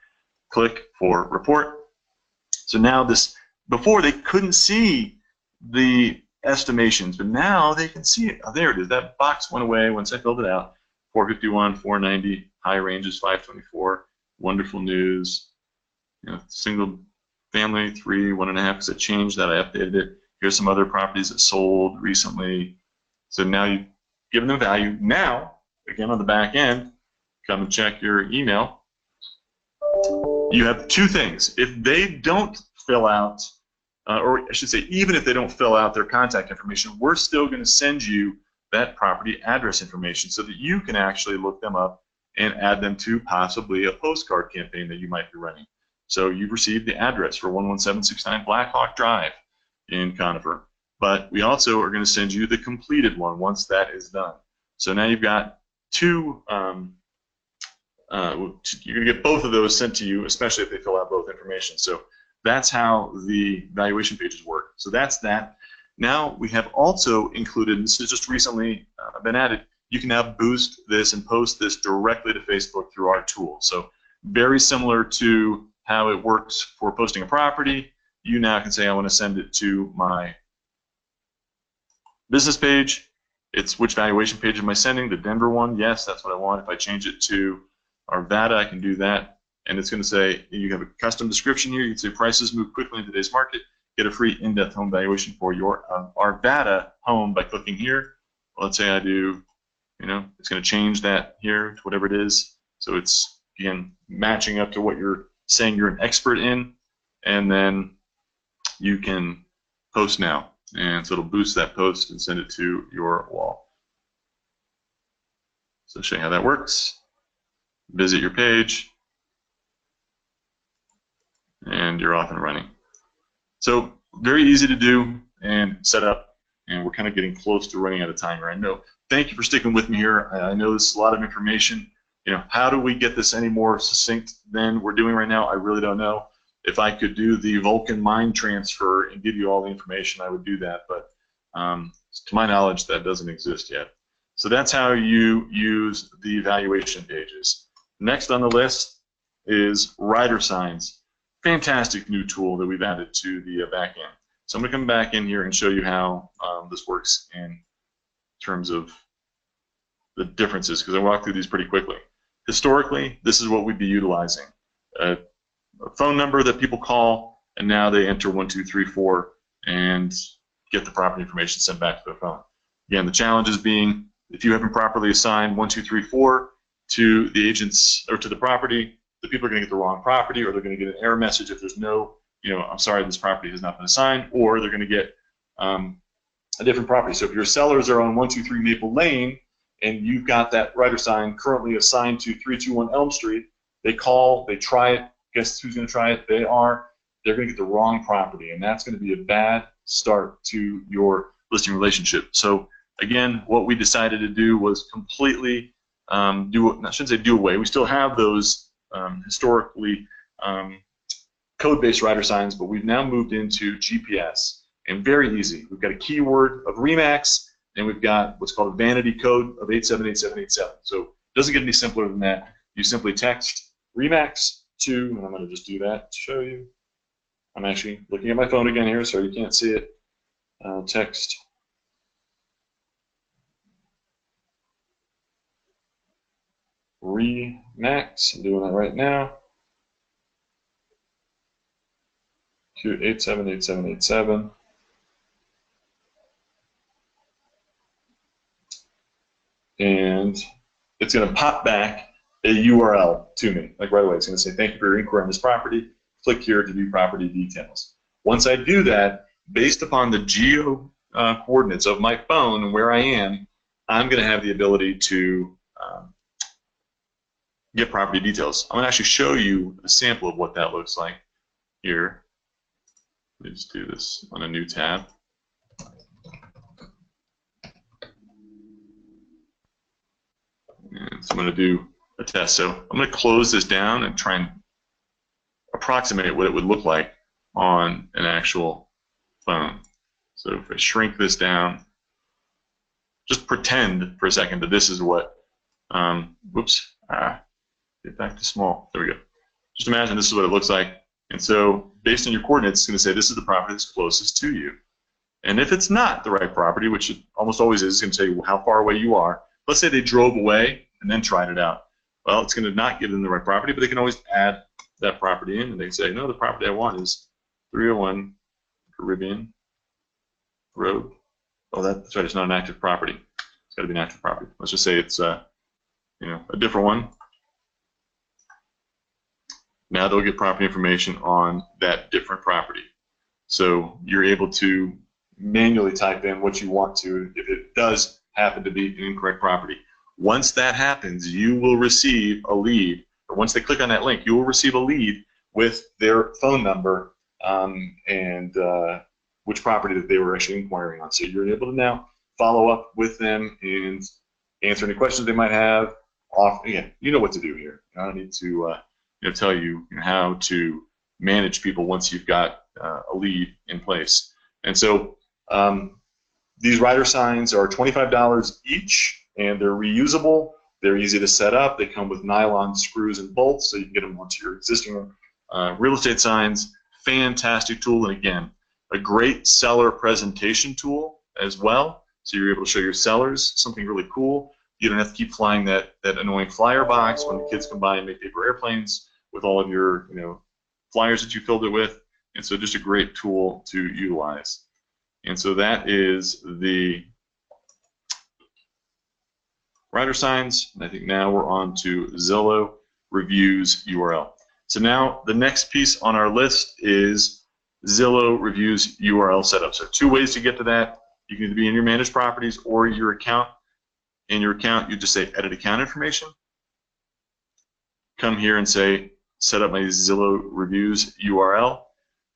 [SPEAKER 1] Click for report. So now this, before they couldn't see the estimations, but now they can see it. Oh, there it is. That box went away once I filled it out. 451, 490, high ranges 524, wonderful news. Single family 3, 1.5, because I changed that. I updated it. Here's some other properties that sold recently. So now you've given them value. Now, again, on the back end, come and check your email. You have 2 things. If they don't fill out, or I should say, even if they don't fill out their contact information, we're still going to send you that property address information so that you can actually look them up and add them to possibly a postcard campaign that you might be running. So you've received the address for 11769 Blackhawk Drive in Conifer, but we also are going to send you the completed one once that is done. So now you've got 2, you're going to get both of those sent to you, especially if they fill out both information. So that's how the valuation pages work. So that's that. Now we have also included, and this has just recently been added, you can now boost this and post this directly to Facebook through our tool. So very similar to how it works for posting a property, you now can say I want to send it to my business page. It's which valuation page am I sending? The Denver one? Yes, that's what I want. If I change it to Arvada, I can do that. And it's going to say, you have a custom description here. You can say prices move quickly in today's market. Get a free in-depth home valuation for your Arvada home by clicking here. Well, let's say I do, it's going to change that here to whatever it is. So it's, again, matching up to what you're saying you're an expert in. And then you can post now. And so it'll boost that post and send it to your wall. So show you how that works. Visit your page, and you're off and running. So very easy to do and set up, and we're kind of getting close to running out of time here. I know. Thank you for sticking with me here. I know this is a lot of information. How do we get this any more succinct than we're doing right now? I really don't know. If I could do the Vulcan mind transfer and give you all the information, I would do that. But to my knowledge, that doesn't exist yet. So that's how you use the evaluation pages. Next on the list is rider signs. Fantastic new tool that we've added to the back end. So I'm going to come back in here and show you how this works in terms of the differences, because I walk through these pretty quickly. Historically, this is what we'd be utilizing. A phone number that people call, and now they enter 1234 and get the property information sent back to their phone. Again, the challenge is being, if you haven't properly assigned 1234, to the agents or to the property, the people are going to get the wrong property, or they're going to get an error message if there's no, I'm sorry, this property has not been assigned, or they're going to get a different property. So if your sellers are on 123 Maple Lane and you've got that rider sign currently assigned to 321 Elm Street, they call, they try it. Guess who's going to try it? They're going to get the wrong property, and that's going to be a bad start to your listing relationship. So again, what we decided to do was completely I shouldn't say do away. We still have those historically code-based rider signs, but we've now moved into GPS, and very easy. We've got a keyword of Remax, and we've got what's called a vanity code of 878787. So it doesn't get any simpler than that. You simply text Remax to, and I'm going to just do that to show you. I'm actually looking at my phone again here, so you can't see it. Text Remax. I'm doing that right now. To 878787. And it's going to pop back a URL to me, like right away. It's going to say, thank you for your inquiry on this property. Click here to view property details. Once I do that, based upon the geo coordinates of my phone and where I am, I'm going to have the ability to get property details. I'm going to actually show you a sample of what that looks like here. Let me just do this on a new tab. And so I'm going to do a test. So I'm going to close this down and try and approximate what it would look like on an actual phone. So if I shrink this down, just pretend for a second that this is what, get back to small. There we go. Just imagine this is what it looks like. And so based on your coordinates, it's going to say this is the property that's closest to you. And if it's not the right property, which it almost always is, it's going to tell you how far away you are. Let's say they drove away and then tried it out. Well, it's going to not give them the right property, but they can always add that property in, and they say, no, the property I want is 301 Caribbean Road. Oh, that's right, it's not an active property. It's got to be an active property. Let's just say it's a different one. Now they'll get property information on that different property. So you're able to manually type in what you want to if it does happen to be an incorrect property. Once that happens, you will receive a lead, or once they click on that link, you will receive a lead with their phone number and which property that they were actually inquiring on. So you're able to now follow up with them and answer any questions they might have. Again, you know what to do here. I don't need to tell you how to manage people once you've got a lead in place. And so these rider signs are $25 each, and they're reusable. They're easy to set up. They come with nylon screws and bolts, so you can get them onto your existing real estate signs. Fantastic tool, and again, a great seller presentation tool as well. So you're able to show your sellers something really cool. You don't have to keep flying that annoying flyer box when the kids come by and make paper airplanes with all of your flyers that you filled it with. And so just a great tool to utilize. And so that is the rider signs. And I think now we're on to Zillow Reviews URL. So now the next piece on our list is Zillow Reviews URL setup. So two ways to get to that. You can either be in your managed properties or your account. In your account, you just say edit account information. Come here and say set up my Zillow Reviews URL.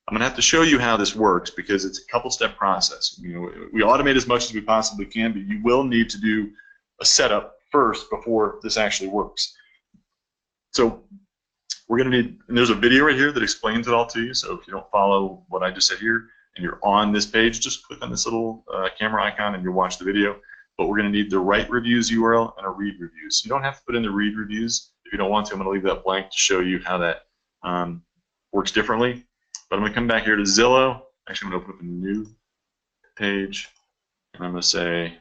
[SPEAKER 1] I'm going to have to show you how this works because it's a couple-step process. We automate as much as we possibly can, but you will need to do a setup first before this actually works. So we're going to need, and there's a video right here that explains it all to you. So if you don't follow what I just said here and you're on this page, just click on this little camera icon and you'll watch the video. But we're going to need the write reviews URL and a read reviews. You don't have to put in the read reviews if you don't want to. I'm going to leave that blank to show you how that works differently. But I'm going to come back here to Zillow. Actually, I'm going to open up a new page, and I'm going to say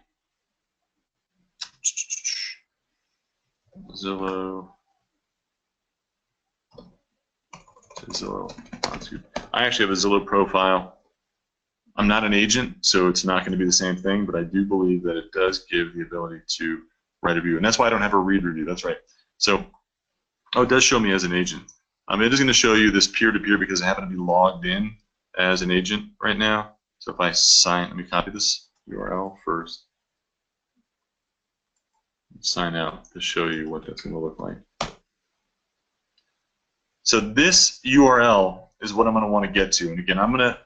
[SPEAKER 1] Zillow. I actually have a Zillow profile. I'm not an agent, so it's not going to be the same thing, but I do believe that it does give the ability to write a review. And that's why I don't have a read review. That's right. So, oh, it does show me as an agent. It is going to show you this peer-to-peer because I happen to be logged in as an agent right now. So if I sign, let me copy this URL first. Sign out to show you what that's going to look like. So this URL is what I'm going to want to get to. And again, I'm going to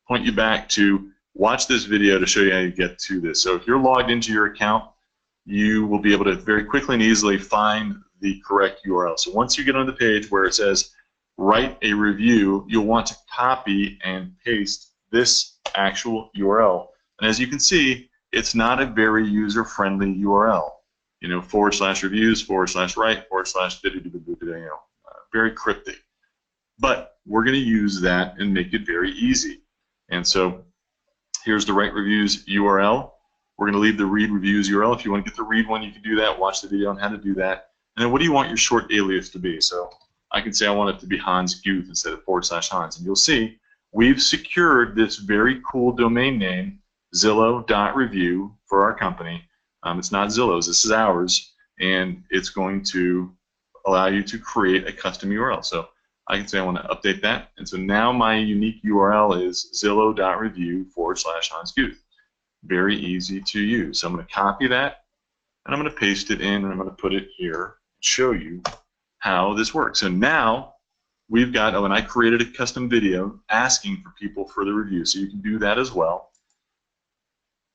[SPEAKER 1] point you back to watch this video to show you how you get to this. So if you're logged into your account, you will be able to very quickly and easily find the correct URL. So once you get on the page where it says write a review, you'll want to copy and paste this actual URL. And as you can see, it's not a very user-friendly URL. You know, /reviews, /write, /, very cryptic. But we're going to use that and make it very easy. And so here's the write reviews URL. We're going to leave the read reviews URL. If you want to get the read one, you can do that. Watch the video on how to do that. And then what do you want your short alias to be? So I can say I want it to be Hans Guth instead of /Hans. And you'll see we've secured this very cool domain name, Zillow.review, for our company. It's not Zillow's, this is ours. And it's going to allow you to create a custom URL. So I can say I want to update that. And so now my unique URL is Zillow.review /Hans Guth. Very easy to use. So I'm going to copy that, and I'm going to paste it in, and I'm going to put it here, show you how this works. So now we've got, oh, and I created a custom video asking for people for the review, so you can do that as well.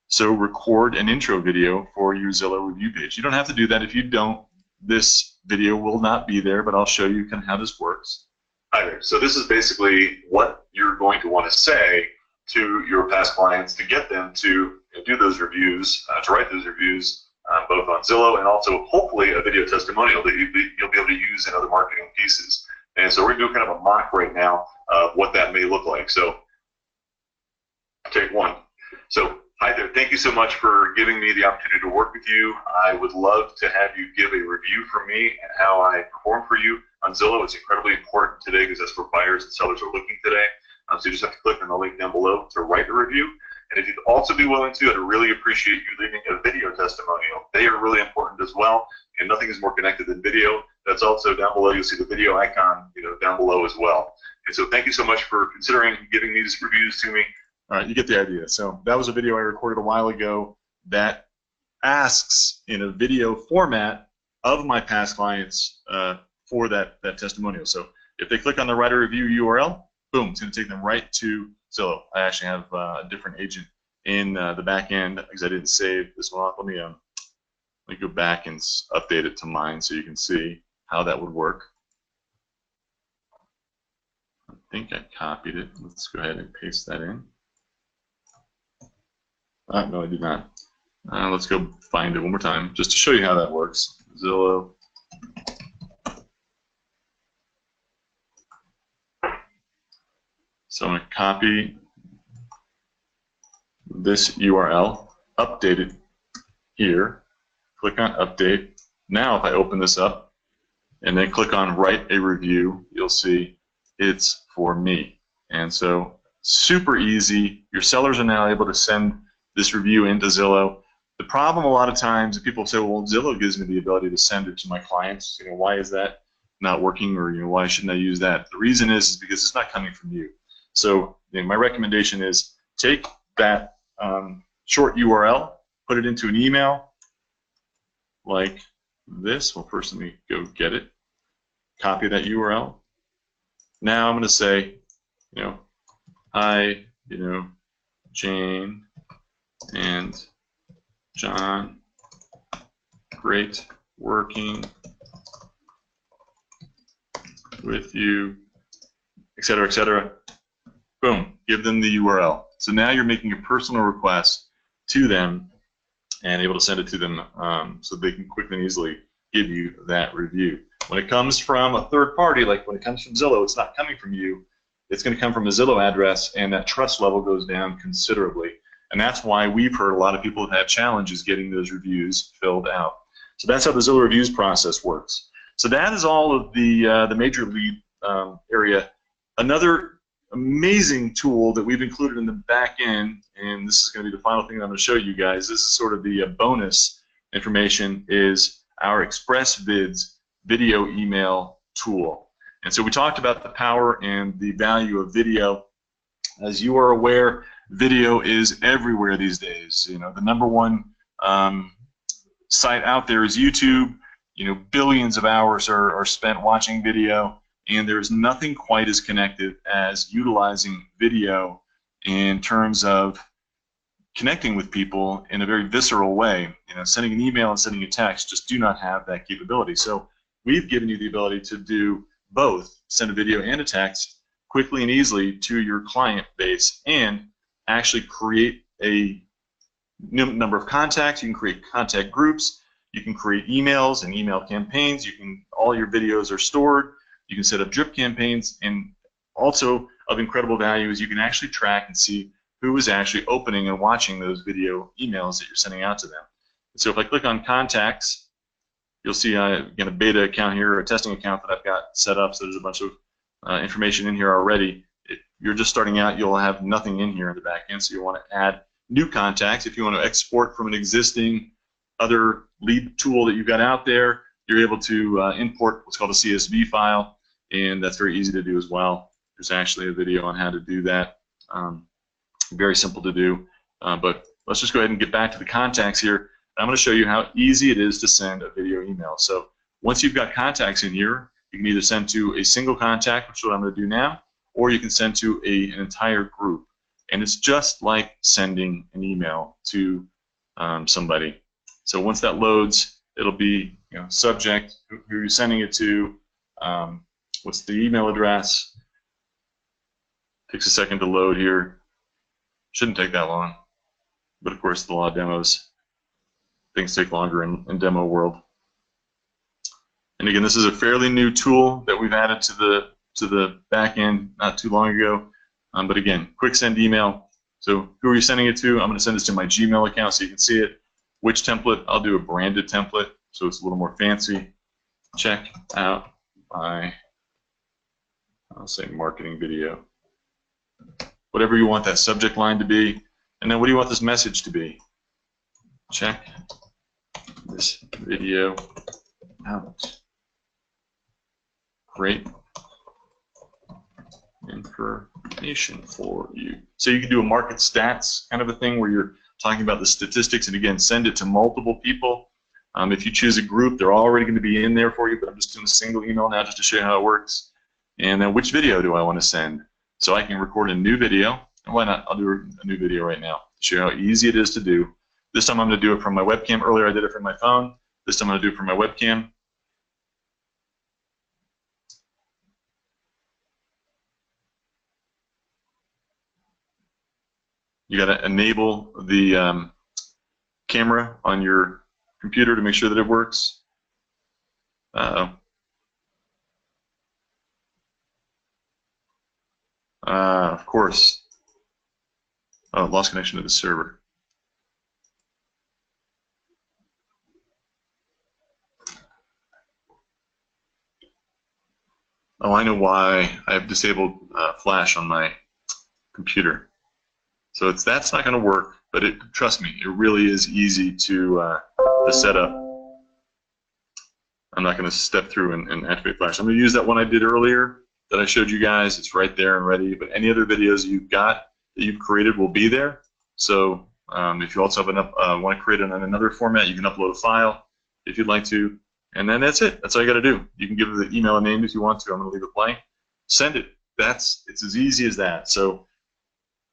[SPEAKER 1] So record an intro video for your Zillow review page. You don't have to do that. If you don't, this video will not be there, but I'll show you kind of how this works. Hi there. So this is basically what you're going to want to say to your past clients to get them to do those reviews, to write those reviews, both on Zillow and also hopefully a video testimonial that you'll be able to use in other marketing pieces. And so we're going to do kind of a mock right now of what that may look like. So take one. So hi there. Thank you so much for giving me the opportunity to work with you. I would love to have you give a review for me and how I perform for you on Zillow. It's incredibly important today because that's where buyers and sellers are looking today. So you just have to click on the link down below to write a review. And if you'd also be willing to, I'd really appreciate you leaving a video testimonial. They are really important as well, and nothing is more connected than video. That's also down below. You'll see the video icon, down below as well. And so thank you so much for considering giving these reviews to me. All right, you get the idea. So that was a video I recorded a while ago that asks in a video format of my past clients for that testimonial. So if they click on the write a review URL, boom, it's going to take them right to Zillow. I actually have a different agent in the back end because I didn't save this one off. Let me go back and update it to mine so you can see how that would work. I think I copied it. Let's go ahead and paste that in. No, I did not. Let's go find it one more time just to show you how that works. Zillow. So I'm going to copy this URL, update it here, click on update. Now if I open this up and then click on write a review, you'll see it's for me. And so super easy. Your sellers are now able to send this review into Zillow. The problem a lot of times, people say, well, Zillow gives me the ability to send it to my clients. Why is that not working, or why shouldn't I use that? The reason is because it's not coming from you. So my recommendation is take that short URL, put it into an email like this. Well, first let me go get it. Copy that URL. Now I'm going to say, hi, Jane and John, great working with you, etc., etc. Boom, give them the URL. So now you're making a personal request to them and able to send it to them so they can quickly and easily give you that review. When it comes from a third party, like when it comes from Zillow, it's not coming from you. It's going to come from a Zillow address, and that trust level goes down considerably. And that's why we've heard a lot of people have had challenges getting those reviews filled out. So that's how the Zillow reviews process works. So that is all of the major lead area. Another amazing tool that we've included in the back end, and this is going to be the final thing that I'm going to show you guys. This is sort of the bonus information, is our Express Bids video email tool. And so we talked about the power and the value of video. As you are aware, video is everywhere these days. You know, the #1 site out there is YouTube. You know, billions of hours are spent watching video, and there's nothing quite as connected as utilizing video in terms of connecting with people in a very visceral way. You know, sending an email and sending a text just do not have that capability. So we've given you the ability to do both, send a video and a text quickly and easily to your client base, and actually create a number of contacts. You can create contact groups. You can create emails and email campaigns. All your videos are stored. You can set up drip campaigns, and also of incredible value is you can actually track and see who is actually opening and watching those video emails that you're sending out to them. So if I click on contacts, you'll see again a beta account here, or a testing account that I've got set up. So there's a bunch of information in here already. If you're just starting out, you'll have nothing in here in the back end, so you want to add new contacts. If you want to export from an existing other lead tool that you've got out there, you're able to import what's called a CSV file, and that's very easy to do as well. There's actually a video on how to do that. Very simple to do, but let's just go ahead and get back to the contacts here. I'm going to show you how easy it is to send a video email. So once you've got contacts in here, you can either send to a single contact, which is what I'm going to do now, or you can send to an entire group. And it's just like sending an email to somebody. So once that loads, it'll be, you know, subject, who you're sending it to, what's the email address. Takes a second to load here. Shouldn't take that long, but of course the law of demos, things take longer in demo world. And again, this is a fairly new tool that we've added to the back end not too long ago. But again, quick send email. So who are you sending it to? I'm going to send this to my Gmail account so you can see it. Which template? I'll do a branded template, so it's a little more fancy. Check out my, I'll say marketing video. Whatever you want that subject line to be. And then what do you want this message to be? Check this video out. Great information for you. So you can do a market stats kind of a thing where you're talking about the statistics, and again, send it to multiple people. If you choose a group, they're already going to be in there for you, but I'm just doing a single email now just to show you how it works. And then which video do I want to send? So I can record a new video, and why not? I'll do a new video right now to show you how easy it is to do. This time I'm going to do it from my webcam. Earlier I did it from my phone. This time I'm going to do it from my webcam. You got to enable the camera on your computer to make sure that it works. Of course. Oh, lost connection to the server. Oh, I know why. I've disabled Flash on my computer. So that's not going to work, but trust me, it really is easy to set up. I'm not going to step through and activate Flash. I'm going to use that one I did earlier that I showed you guys. It's right there and ready, but any other videos you've got that you've created will be there. So if you also have want to create it in another format, you can upload a file if you'd like to, and then that's it. That's all you got to do. You can give the email a name if you want to. I'm going to leave it blank. Send it. It's as easy as that. So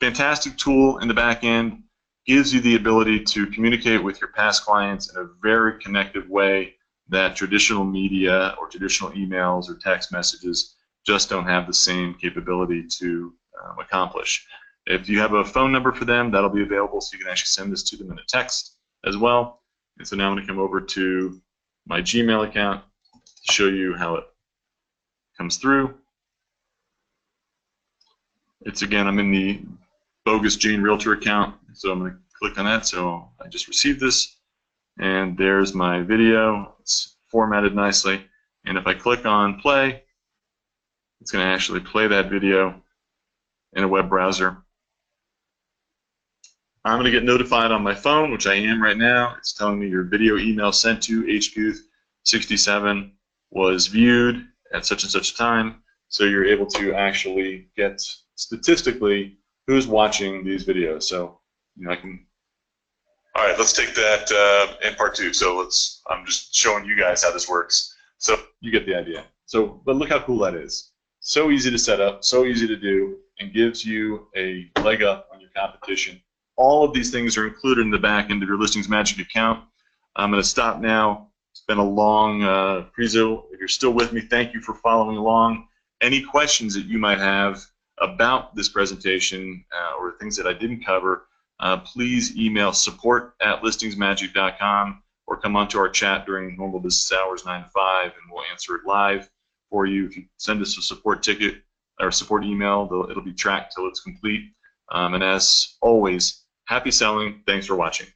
[SPEAKER 1] fantastic tool in the back end, gives you the ability to communicate with your past clients in a very connected way that traditional media or traditional emails or text messages just don't have the same capability to accomplish. If you have a phone number for them, that'll be available, so you can actually send this to them in a text as well. And so now I'm going to come over to my Gmail account to show you how it comes through. It's again, I'm in the bogus Jane Realtor account, so I'm going to click on that. So I just received this, and there's my video. It's formatted nicely, and if I click on play, it's going to actually play that video in a web browser. I'm going to get notified on my phone, which I am right now. It's telling me your video email sent to HBooth67 was viewed at such and such a time. So you're able to actually get statistically who's watching these videos. So I can. All right, let's take that in part two. So I'm just showing you guys how this works. So you get the idea. So, but look how cool that is. So easy to set up, so easy to do, and gives you a leg up on your competition. All of these things are included in the back end of your ListingsMagic account. I'm going to stop now. It's been a long prezo. If you're still with me, thank you for following along. Any questions that you might have about this presentation or things that I didn't cover, please email support@listingsmagic.com or come onto our chat during normal business hours, 9 to 5, and we'll answer it live for you. If you send us a support ticket or support email, it'll be tracked till it's complete. And as always, happy selling. Thanks for watching.